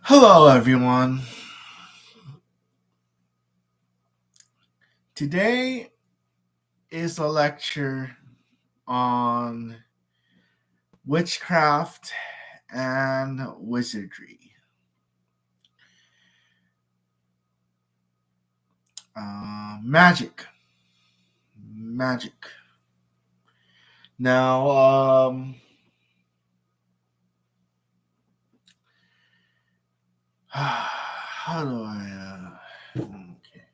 Hello, everyone. Today is a lecture on witchcraft and wizardry. Magic. Magic. Now, how do I. Okay.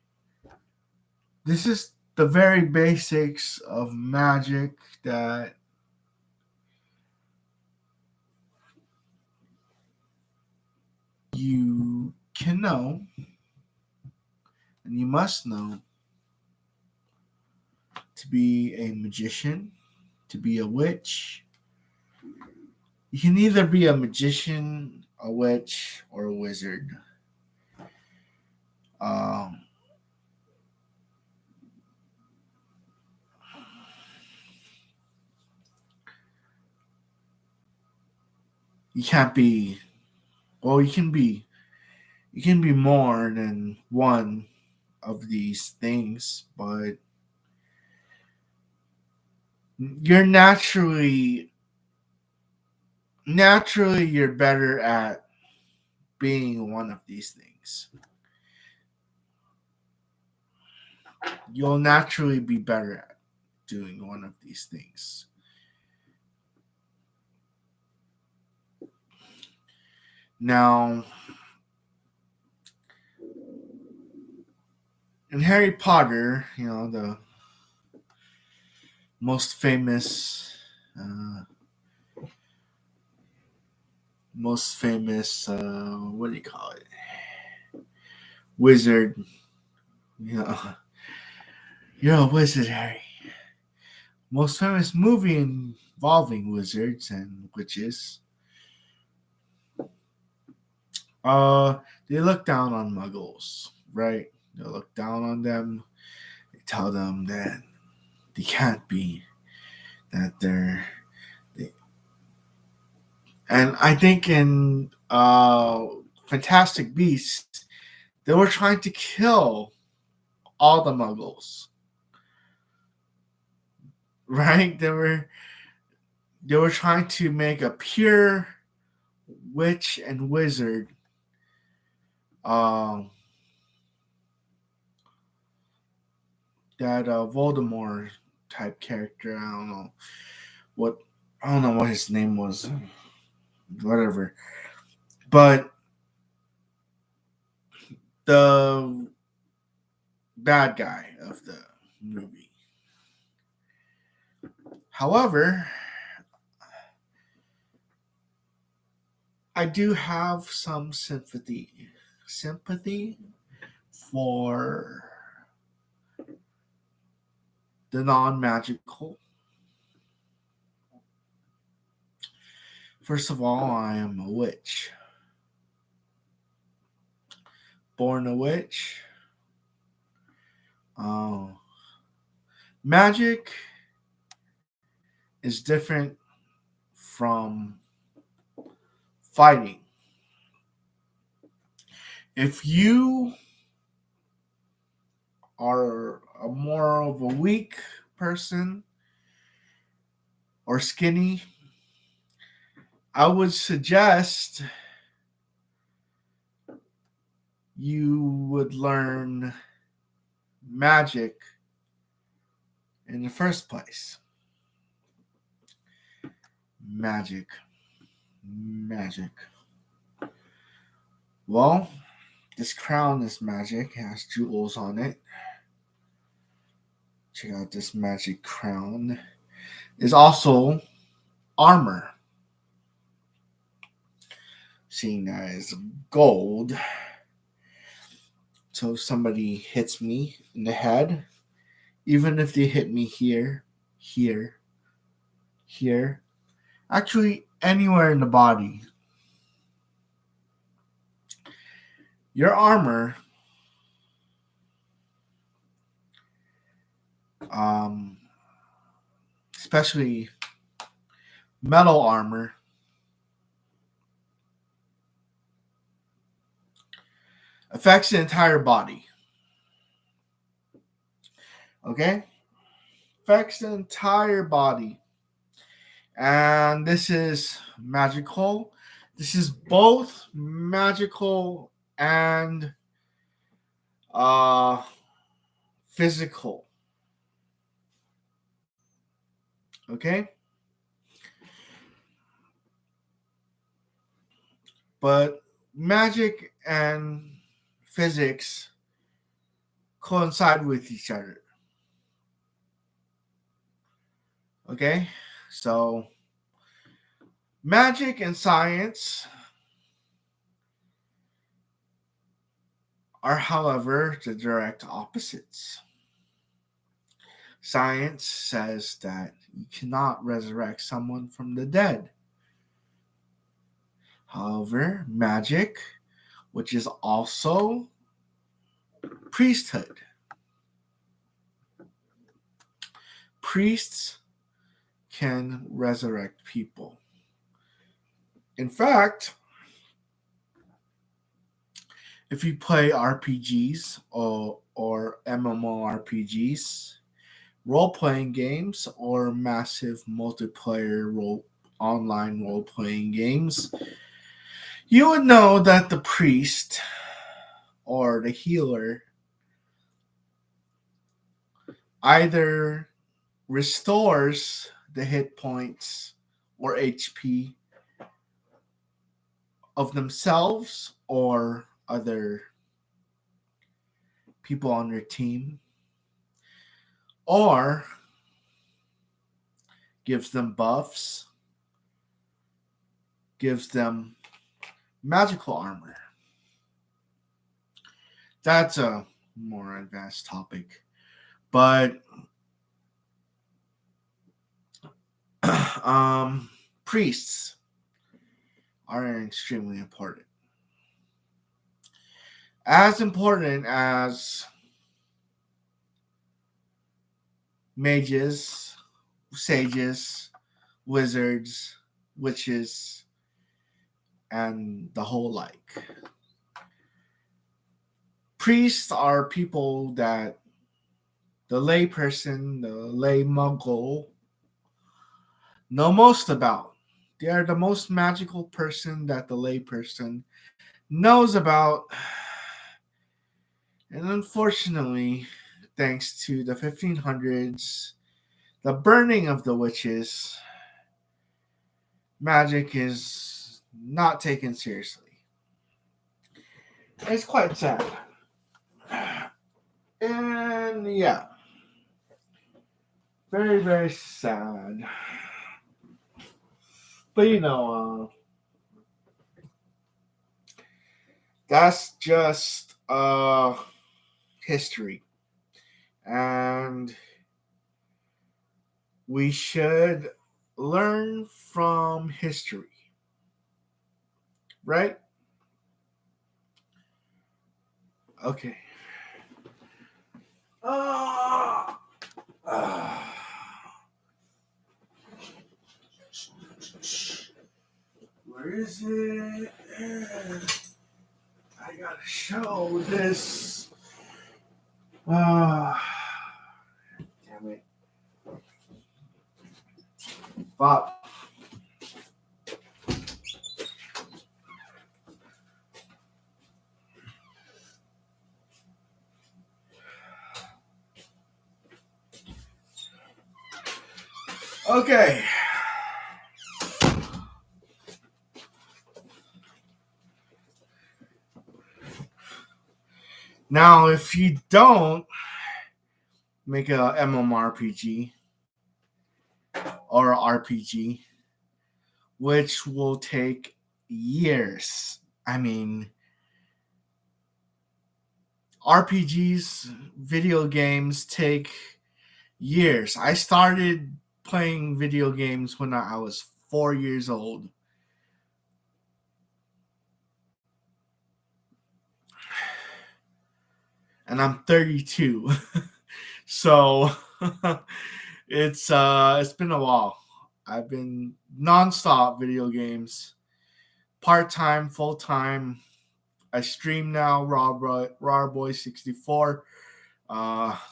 This is the very basics of magic that you can know and you must know to be a magician, to be a witch. You can either be a magician, a witch, or a wizard. Um, you can't be. Well, You can be more than one of these things, but you're naturally you're better at being one of these things. You'll naturally be better at doing one of these things. Now, in Harry Potter, the most uh, famous, what do you call it, wizard. You know, you're a wizard, Harry. Most famous movie involving wizards and witches. Uh, they look down on muggles, right? They look down on them. They tell them that they can't be, that they, and I think in Fantastic Beasts, they were trying to kill all the muggles, right? They were trying to make a pure witch and wizard, um, that Voldemort type character. What I don't know what his name was, whatever. But the bad guy of the movie. However, I do have some sympathy for the non-magical. First of all, I am a witch. Born a witch. Uh, Magic is different from fighting. If you are a more of a weak person or skinny, I would suggest you would learn magic in the first place. Magic. Magic. Well, this crown is magic. It has jewels on it. Check out this magic crown. It's also armor. Seeing that it's gold. So if somebody hits me in the head, even if they hit me here, here, here, actually anywhere in the body, your armor, um, especially metal armor, affects the entire body. Okay? Affects the entire body. And this is magical. This is both magical and uh, physical. Okay? But magic and physics coincide with each other. Okay? So, magic and science are, however, the direct opposites. Science says that you cannot resurrect someone from the dead. However, magic, which is also priesthood, priests can resurrect people. In fact, if you play RPGs or MMORPGs, role playing games, or massive multiplayer online role playing games, you would know that the priest or the healer either restores the hit points or HP of themselves or other people on your team, or gives them buffs, gives them magical armor. That's a more advanced topic. But priests are extremely important. As important as mages, sages, wizards, witches, and the whole like. Priests are people that the layperson, the lay muggle, know most about. They are the most magical person that the layperson knows about. And unfortunately, thanks to the 1500s, the burning of the witches, magic is not taken seriously. It's quite sad. And yeah, very, very sad. But that's just history. And we should learn from history, right? Okay. Uh, uh, where is it? I gotta show this. Damn it. Fuck. Okay. Now, if you don't make a MMORPG or a RPG, which will take years. I mean, RPGs, video games take years. I started playing video games when I was 4 years old. And I'm 32. So it's been a while. I've been nonstop video games, part time, full time. I stream now, Rawboy64,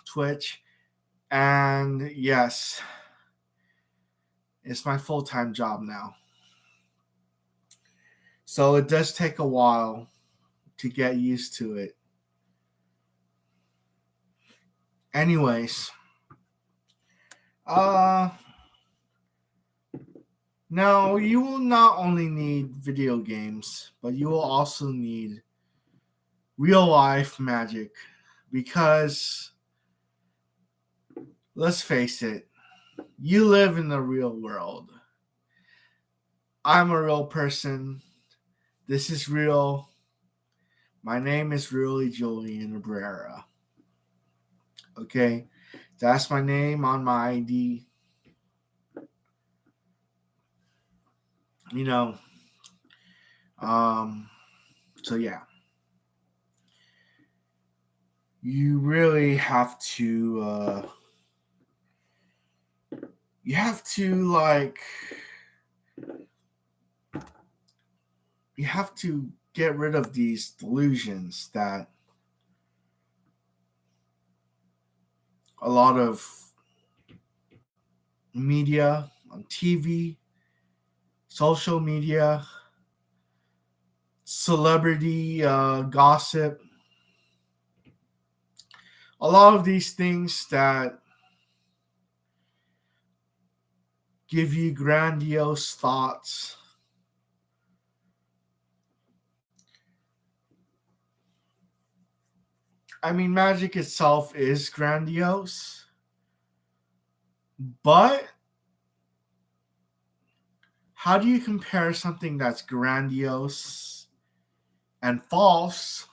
Twitch, and yes, it's my full-time job now. So it does take a while to get used to it. Anyways, now you will not only need video games, but you will also need real life magic, because let's face it, you live in the real world. I'm a real person. This is real. My name is really Julian Abrera. Okay? That's my name on my ID. You know, so yeah. You really have to, like, you have to get rid of these delusions that a lot of media on TV, social media, celebrity gossip, a lot of these things that give you grandiose thoughts. I mean, magic itself is grandiose, but how do you compare something that's grandiose and false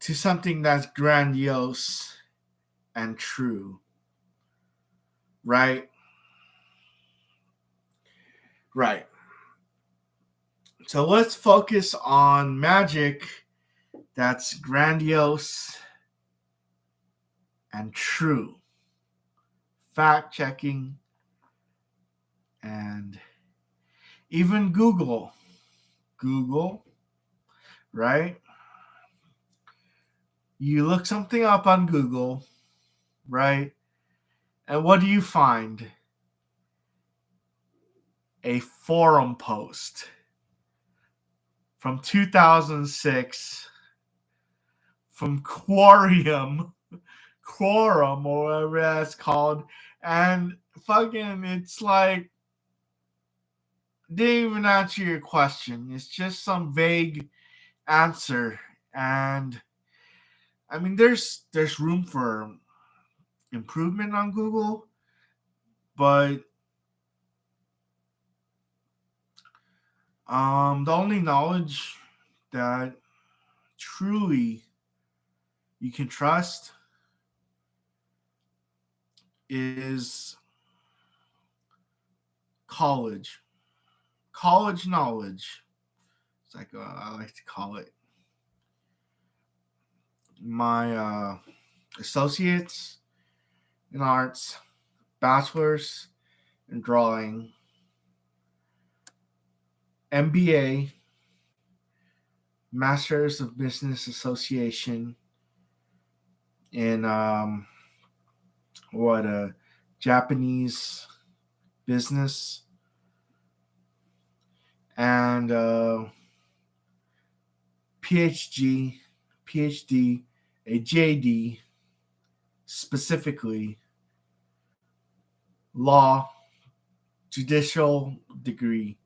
to something that's grandiose and true? Right? Right. So let's focus on magic that's grandiose and true. Fact checking, and even Google, right? You look something up on Google, right? And what do you find? A forum post from 2006 from Quorum, or whatever that's called. And fucking, it's like, they didn't even answer your question. It's just some vague answer. And I mean, there's room for improvement on Google, but the only knowledge that truly you can trust is college knowledge. It's like, I like to call it. My associates in arts, bachelor's in drawing, MBA, Masters of Business Association in Japanese business, and PhD, a JD, specifically law, judicial degree.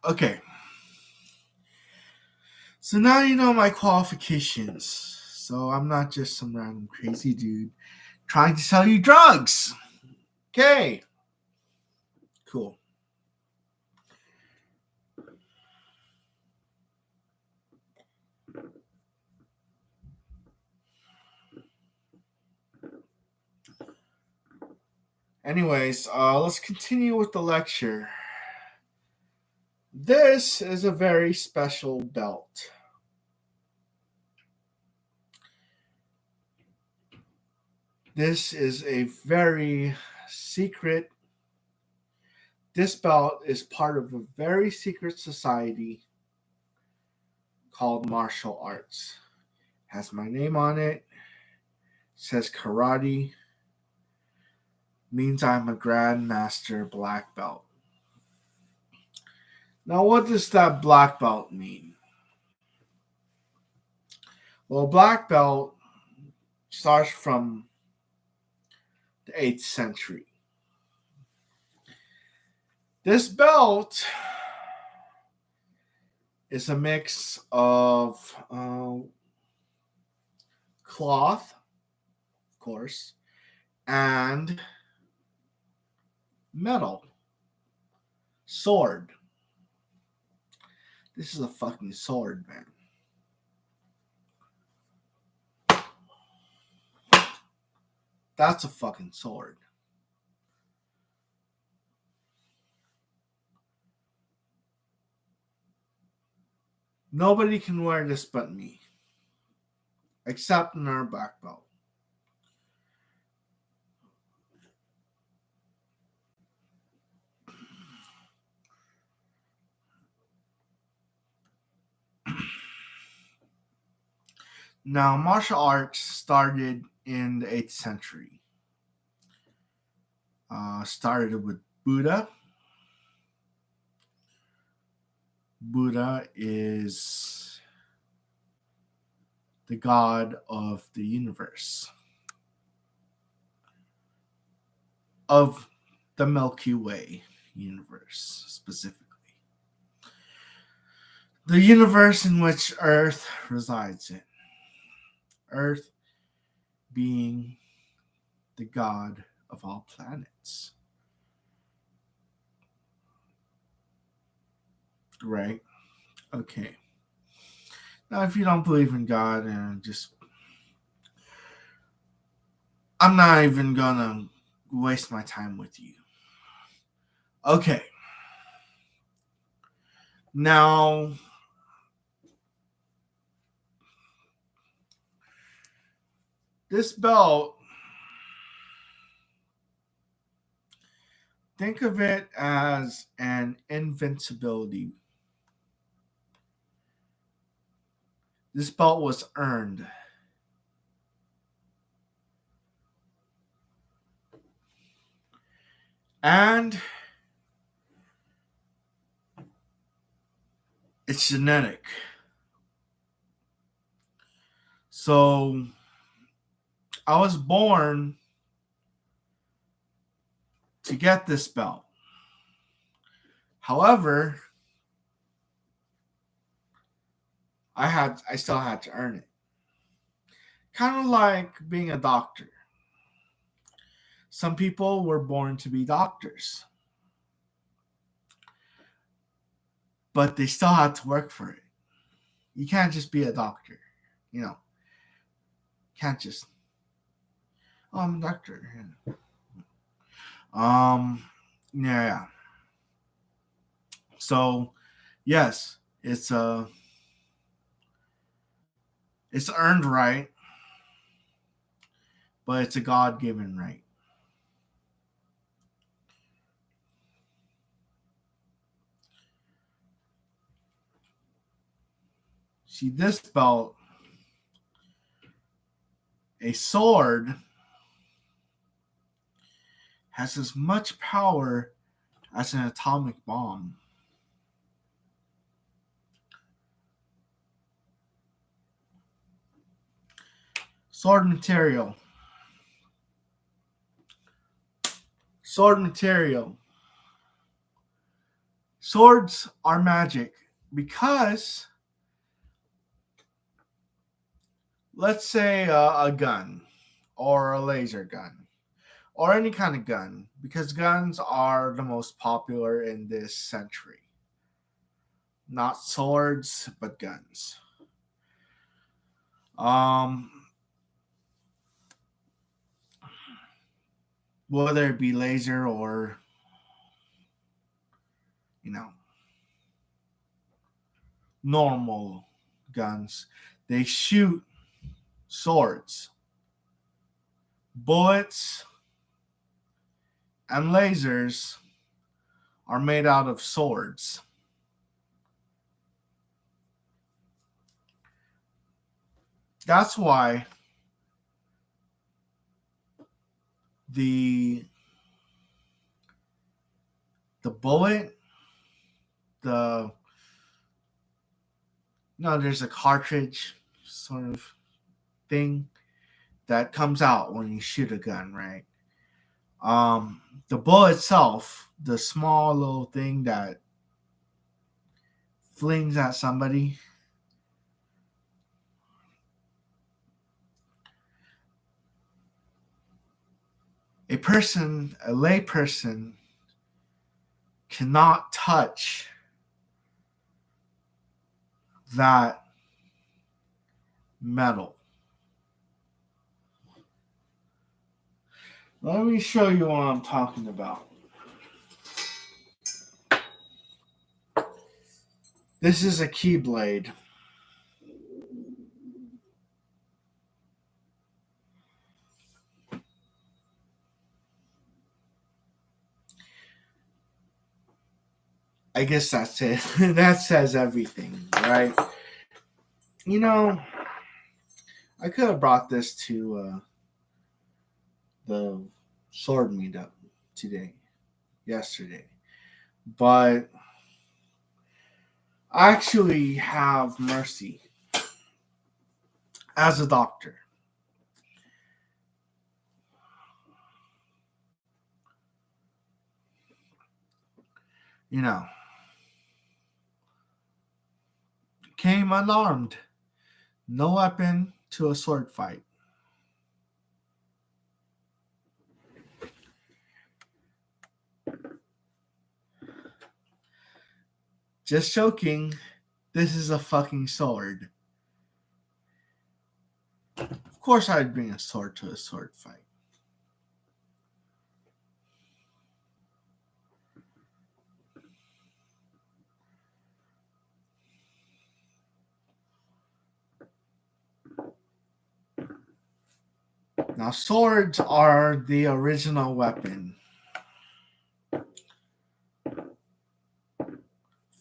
Okay. So now you know my qualifications. So I'm not just some random crazy dude trying to sell you drugs. Okay. Cool. Anyways, let's continue with the lecture. This is a very special belt. This is a very secret. This belt is part of a very secret society called martial arts. Has my name on it. Says karate. Means I'm a grandmaster black belt. Now, what does that black belt mean? Well, black belt starts from the 8th century. This belt is a mix of cloth, of course, and metal. Sword. This is a fucking sword, man. That's a fucking sword. Nobody can wear this but me. Except in our black belt. Now, martial arts started in the 8th century. Started with Buddha. Buddha is the god of the universe, of the Milky Way universe specifically. The universe in which Earth resides in. Earth being the god of all planets. Right? Okay. Now, if you don't believe in God, I'm not even gonna waste my time with you. Okay. Now, this belt, think of it as an invincibility. This belt was earned. And it's genetic. So I was born to get this belt. However, I still had to earn it. Kind of like being a doctor. Some people were born to be doctors, but they still had to work for it. You can't just be a doctor, you know. Can't just, oh, I'm a doctor. Yeah. So, yes, it's earned right, but it's a God-given right. See, this belt, a sword, has as much power as an atomic bomb. Sword material. Sword material. Swords are magic because, let's say a gun or a laser gun or any kind of gun, because guns are the most popular in this century. Not swords, but guns. Um, whether it be laser or, normal guns, they shoot swords. Bullets and lasers are made out of swords. That's why the bullet, the no, there's a cartridge sort of thing that comes out when you shoot a gun, right? The bullet itself, the small little thing that flings at somebody, a lay person, cannot touch that metal. Let me show you what I'm talking about. This is a keyblade. I guess that's it. That says everything, right? You know, I could have brought this to the sword meetup yesterday, but I actually have mercy as a doctor. You know, came unarmed, no weapon to a sword fight. Just joking. This is a fucking sword. Of course, I'd bring a sword to a sword fight. Now, swords are the original weapon.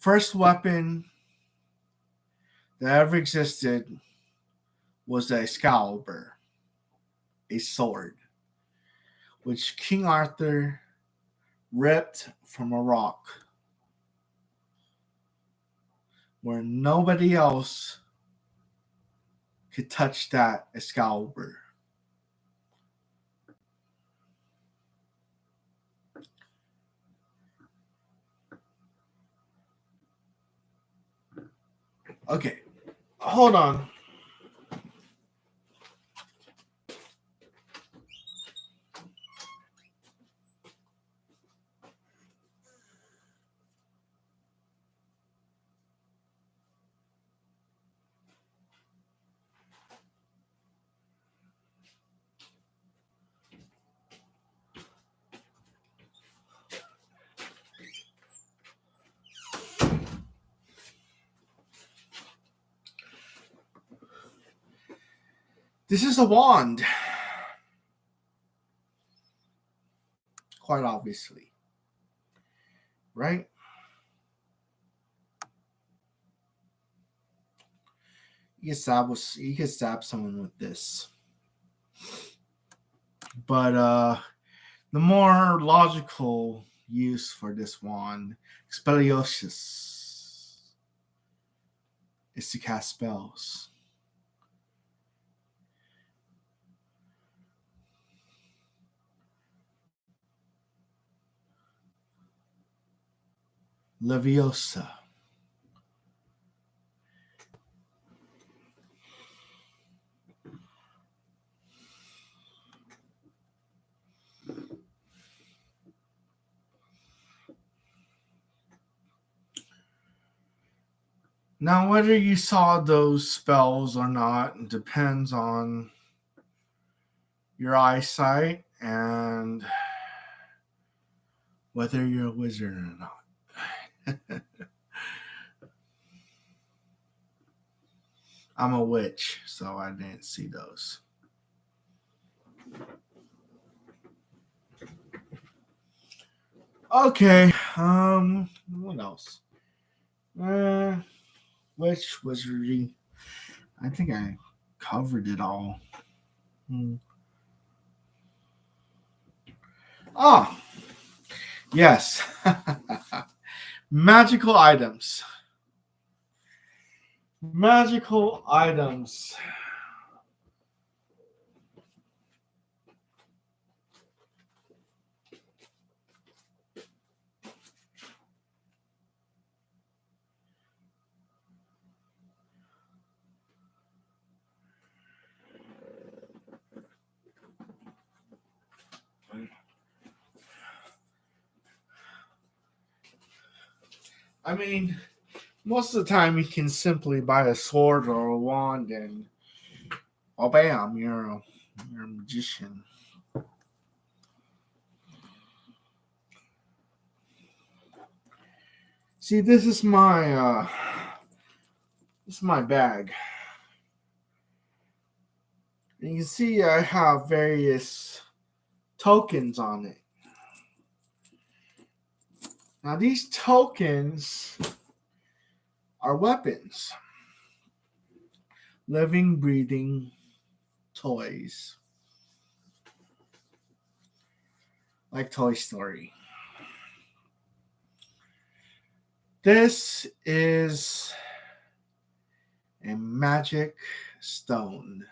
First weapon that ever existed was the Excalibur, a sword, which King Arthur ripped from a rock where nobody else could touch that Excalibur. Okay, hold on. This is a wand, quite obviously, right? You can stab someone with this, but the more logical use for this wand, Expelliarmus, is to cast spells. Leviosa. Now, whether you saw those spells or not depends on your eyesight and whether you're a wizard or not. I'm a witch, so I didn't see those. Okay. What else? Uh, which wizardry? I think I covered it all. Hmm. Ah, yes. Magical items. Magical items. I mean, most of the time you can simply buy a sword or a wand and oh bam, you're a magician. See, this is my bag. And you can see I have various tokens on it. Now these tokens are weapons. Living, breathing toys. Like Toy Story. This is a magic stone.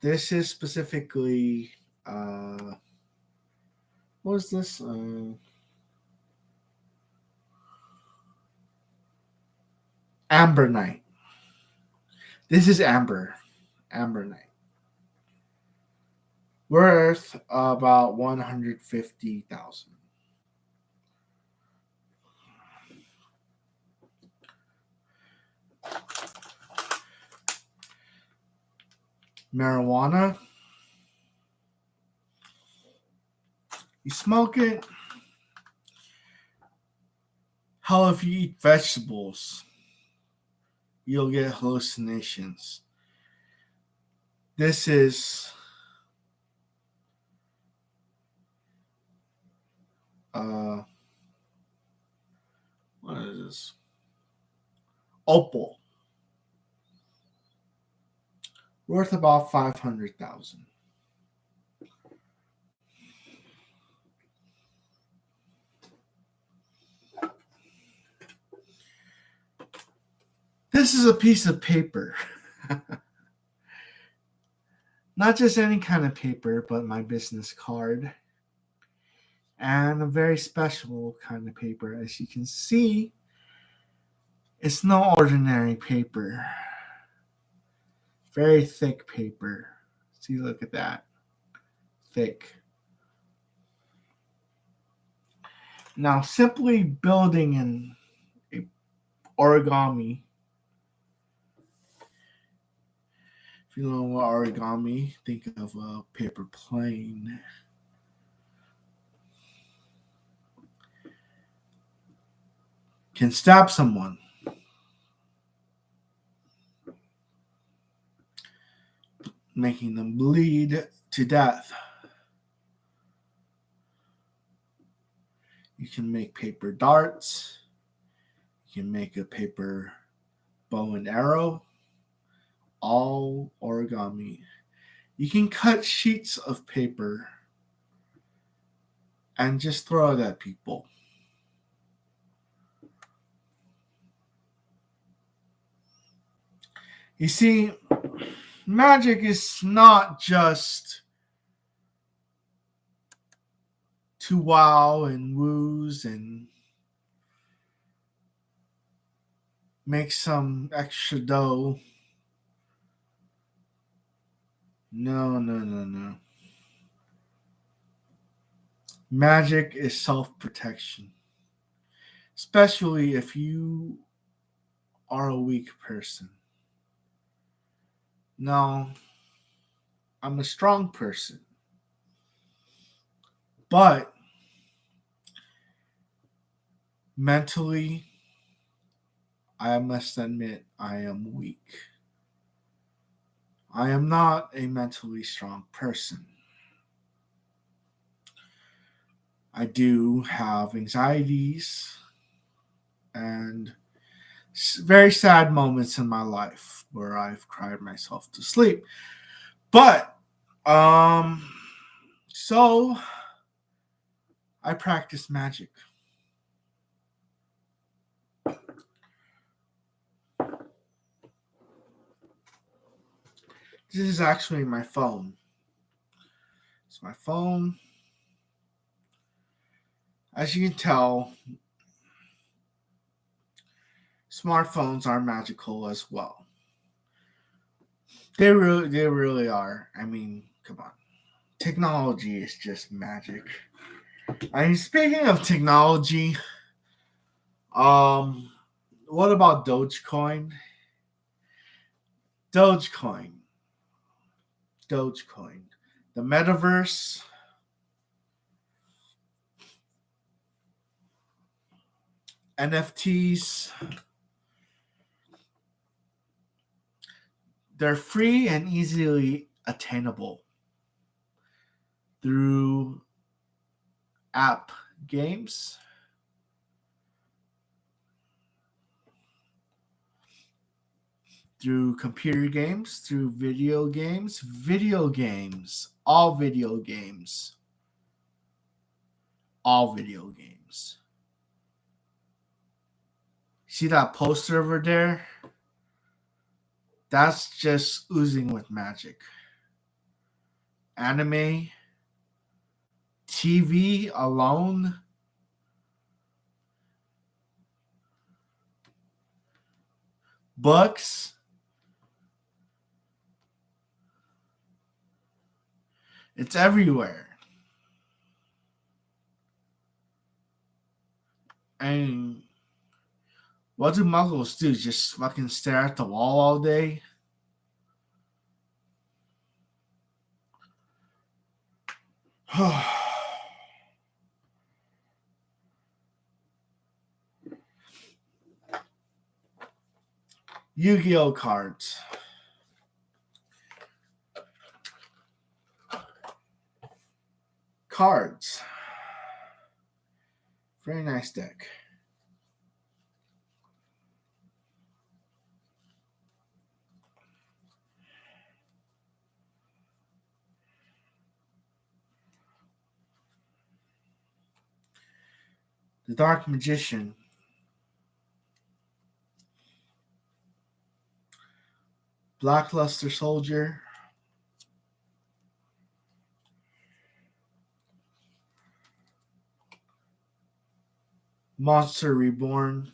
This is specifically what is this? Amber This is Amber worth about 150,000. Marijuana, you smoke it. Hell, if you eat vegetables, you'll get hallucinations. This is uh, what is this? Opal, worth about 500,000. This is a piece of paper. Not just any kind of paper, but my business card. And a very special kind of paper. As you can see, it's no ordinary paper. Very thick paper. See, look at that. Thick. Now, simply building an origami, if you know what origami, think of a paper plane. Can stab someone. Making them bleed to death. You can make paper darts. You can make a paper bow and arrow. All origami. You can cut sheets of paper and just throw it at people. You see, magic is not just to wow and woos and make some extra dough. No. Magic is self protection, especially if you are a weak person. No, I'm a strong person, but mentally, I must admit I am weak. I am not a mentally strong person. I do have anxieties and very sad moments in my life where I've cried myself to sleep. But um so I practice magic. This is actually my phone. It's my phone. As you can tell, smartphones are magical as well. They really are. I mean, come on. Technology is just magic. I mean, speaking of technology, um, what about Dogecoin? Dogecoin, Dogecoin, the metaverse, NFTs. They're free and easily attainable through app games, through computer games, through video games, all video games. See that poster over there? That's just oozing with magic. Anime, TV alone, books, it's everywhere. And what do muggles do? Just fucking stare at the wall all day? Yu-Gi-Oh cards. Cards. Very nice deck. The Dark Magician. Blackluster Soldier. Monster Reborn.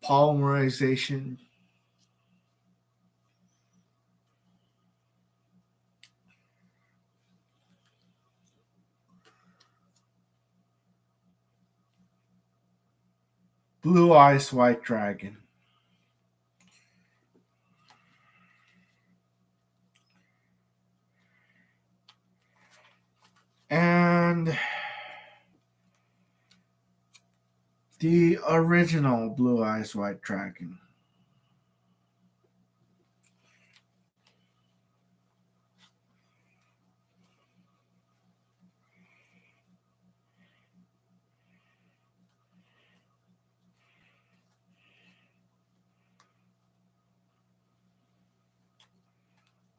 Polymerization. Blue Eyes White Dragon. And the original Blue Eyes White Dragon.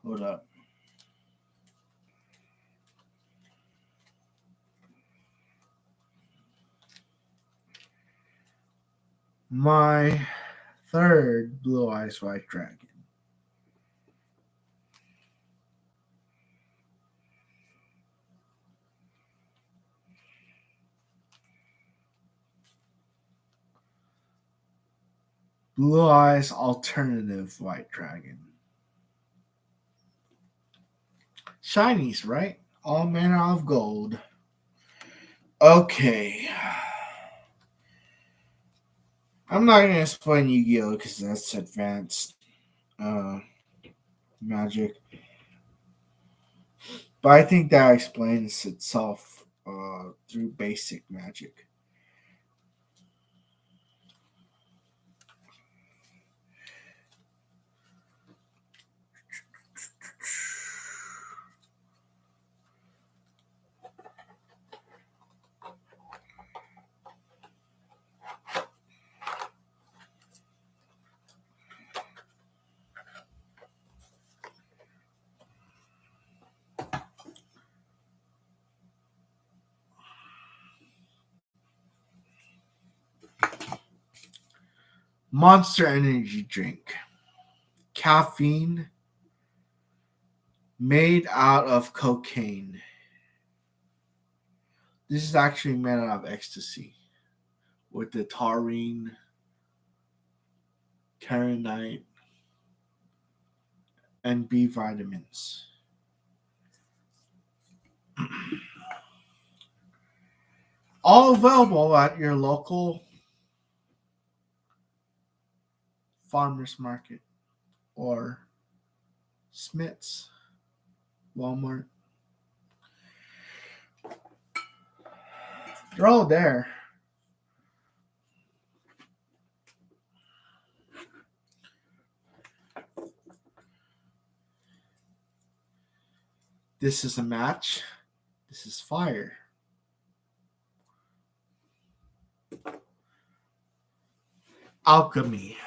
Hold up. My third Blue Eyes White Dragon. Blue Eyes Alternative White Dragon. Shinies, right? All manner of gold. Okay. I'm not going to explain Yu Gi Oh! Because that's advanced uh, magic. But I think that explains itself through basic magic. Monster Energy drink. Caffeine made out of cocaine. This is actually made out of ecstasy with the taurine, carnite, and B vitamins. All available at your local farmers market or Smith's, Walmart. They're all there. This is a match. This is fire. Alchemy.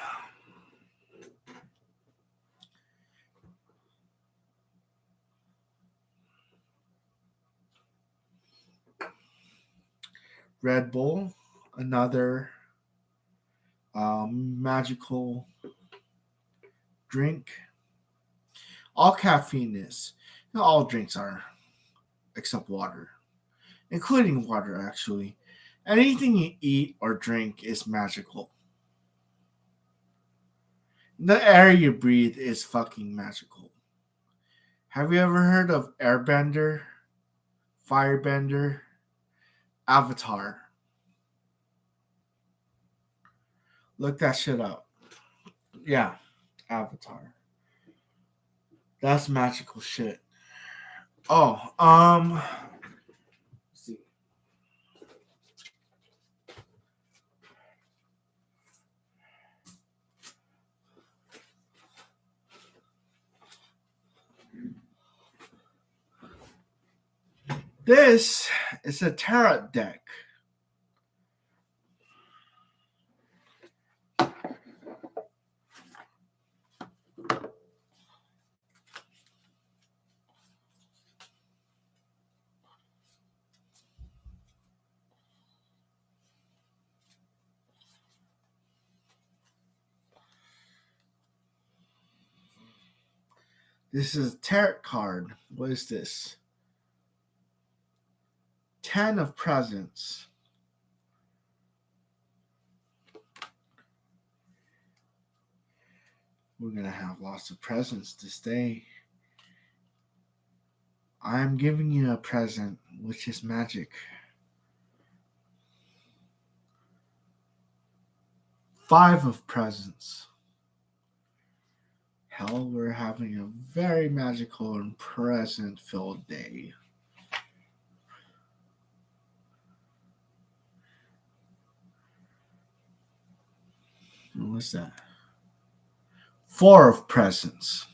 Red Bull, another magical drink. All caffeine is. All drinks are, except water, including water, actually. Anything you eat or drink is magical. The air you breathe is fucking magical. Have you ever heard of Airbender, Firebender, Avatar? Look that shit up. Yeah, Avatar. That's magical shit. Oh, let's see. This is a tarot deck. This is a tarot card. What is this? 10 of presents. We're going to have lots of presents this day. I am giving you a present, which is magic. 5 of presents. Hell, we're having a very magical and present-filled day. What's that? 4 of presents.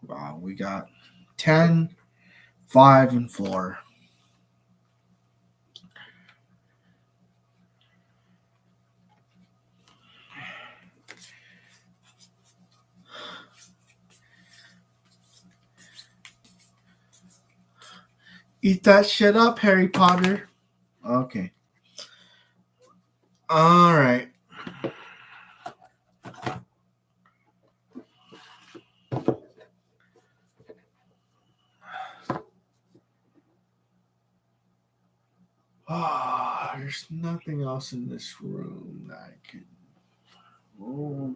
Wow, we got 10, 5, and 4. Eat that shit up, Harry Potter. Okay. All right. Ah, there's nothing else in this room that I can. Oh.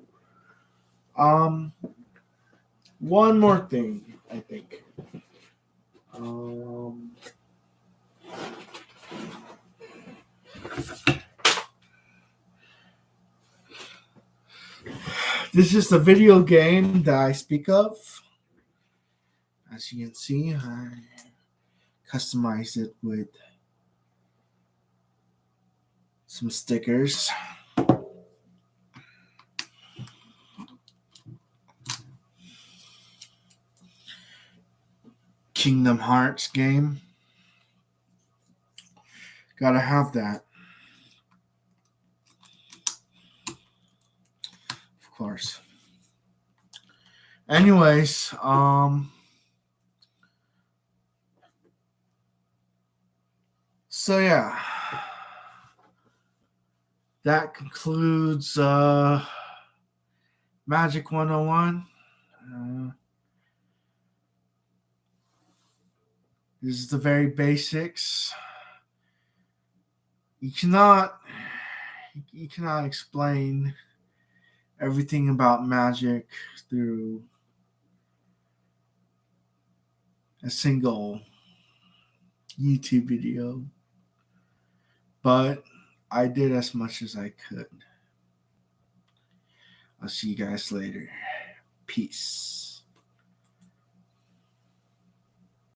One more thing, I think. This is the video game that I speak of. As you can see, I customized it with some stickers. Kingdom Hearts game. Gotta have that. Of course. Anyways, so yeah. that concludes Magic 101. This is the very basics. You cannot explain everything about magic through a single YouTube video, but I did as much as I could. I'll see you guys later. Peace.